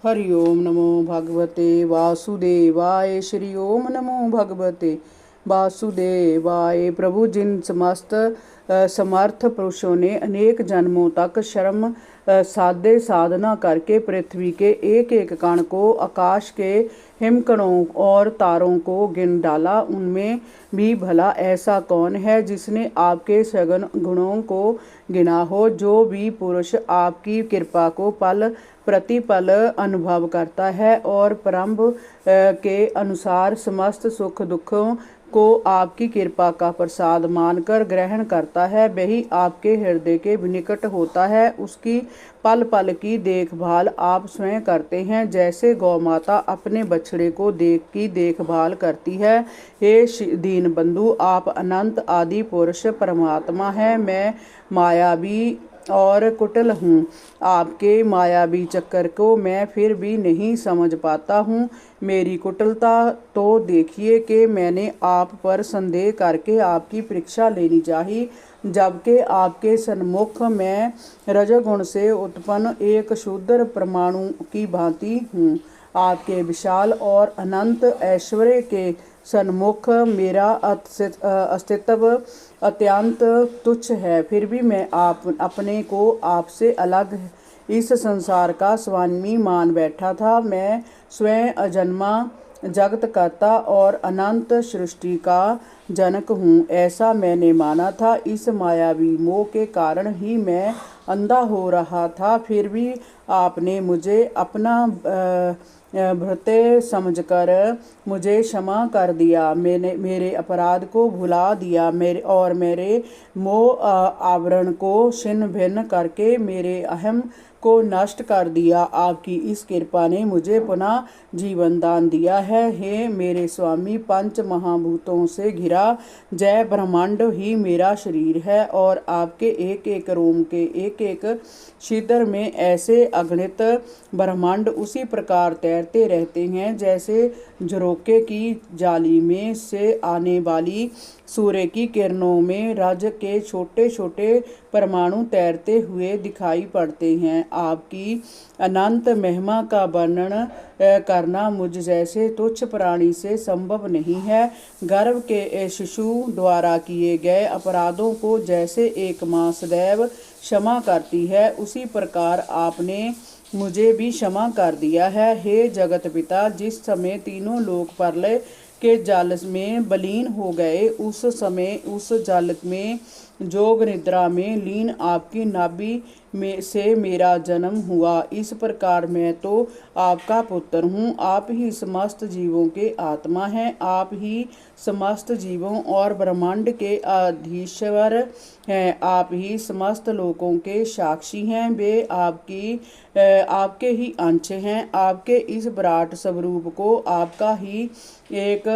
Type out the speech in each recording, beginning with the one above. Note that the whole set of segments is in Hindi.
हरि ओम नमो भगवते वासुदेवाय। श्री ओम नमो भगवते वासुदेवाय। प्रभु, जिन समस्त समर्थ पुरुषों ने अनेक जन्मों तक श्रम साधे साधना करके पृथ्वी के एक एक कण को, आकाश के हिमकणों और तारों को गिन डाला, उनमें भी भला ऐसा कौन है जिसने आपके सगुण गुणों को गिना हो। जो भी पुरुष आपकी कृपा को पल प्रतिपल अनुभव करता है और प्रारंभ के अनुसार समस्त सुख दुखों को आपकी कृपा का प्रसाद मानकर ग्रहण करता है, वही आपके हृदय के निकट होता है। उसकी पल पल की देखभाल आप स्वयं करते हैं, जैसे गौ माता अपने बछड़े को देखभाल करती है। हे दीन बंधु, आप अनंत आदि पुरुष परमात्मा हैं। मैं मायावी और कुटिल हूँ। आपके मायावी चक्कर को मैं फिर भी नहीं समझ पाता हूँ। मेरी कुटिलता तो देखिए कि मैंने आप पर संदेह करके आपकी परीक्षा लेनी चाहिए, जबकि आपके सन्मुख मैं रजोगुण से उत्पन्न एक क्षुद्र परमाणु की भांति हूँ। आपके विशाल और अनंत ऐश्वर्य के सन्मुख मेरा अस्तित्व अत्यंत तुच्छ है। फिर भी मैं अपने को आपसे अलग इस संसार का स्वामी मान बैठा था। मैं स्वयं अजन्मा जगत कर्ता और अनंत सृष्टि का जनक हूँ, ऐसा मैंने माना था। इस मायावी मोह के कारण ही मैं अंधा हो रहा था। फिर भी आपने मुझे अपना भृत्य समझकर मुझे क्षमा कर दिया, मेरे अपराध को भुला दिया, मेरे मोह आवरण को छिन्न भिन्न करके मेरे अहम को नष्ट कर दिया। आपकी इस कृपा ने मुझे पुनः जीवन दान दिया है। हे मेरे स्वामी, पंच महाभूतों से घिरा जय ब्रह्मांड ही मेरा शरीर है और आपके एक एक रोम के एक एक छिद्र में ऐसे अगणित ब्रह्मांड उसी प्रकार तैरते रहते हैं जैसे झरोके की जाली में से आने वाली सूर्य की किरणों में रज के छोटे छोटे परमाणु तैरते हुए दिखाई पड़ते हैं। आपकी अनंत महिमा का वर्णन करना मुझ जैसे तुच्छ प्राणी से संभव नहीं है। गर्भ के शिशु द्वारा किए गए अपराधों को जैसे एक माँ सदैव क्षमा करती है, उसी प्रकार आपने मुझे भी क्षमा कर दिया है। हे जगत पिता, जिस समय तीनों लोक प्रलय के जल में विलीन हो गए, उस समय उस जल में जोग निद्रा में लीन आपकी नाभि में से मेरा जन्म हुआ। इस प्रकार मैं तो आपका पुत्र हूँ। आप ही समस्त जीवों के आत्मा हैं। आप ही समस्त जीवों और ब्रह्मांड के अधीश्वर हैं। आप ही समस्त लोकों के साक्षी हैं। वे आपके ही अंश हैं। आपके इस विराट स्वरूप को आपका ही एक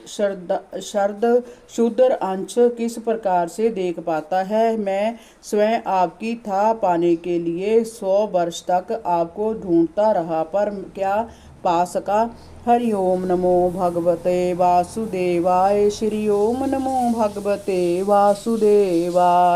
शरद शूद्र अंश किस प्रकार से देख पाता है। मैं स्वयं आपकी था पाने के लिए 100 वर्ष तक आपको ढूंढता रहा, पर क्या पा सका। हरि ओम नमो भगवते वासुदेवाय। श्री ओम नमो भगवते वासुदेवाय।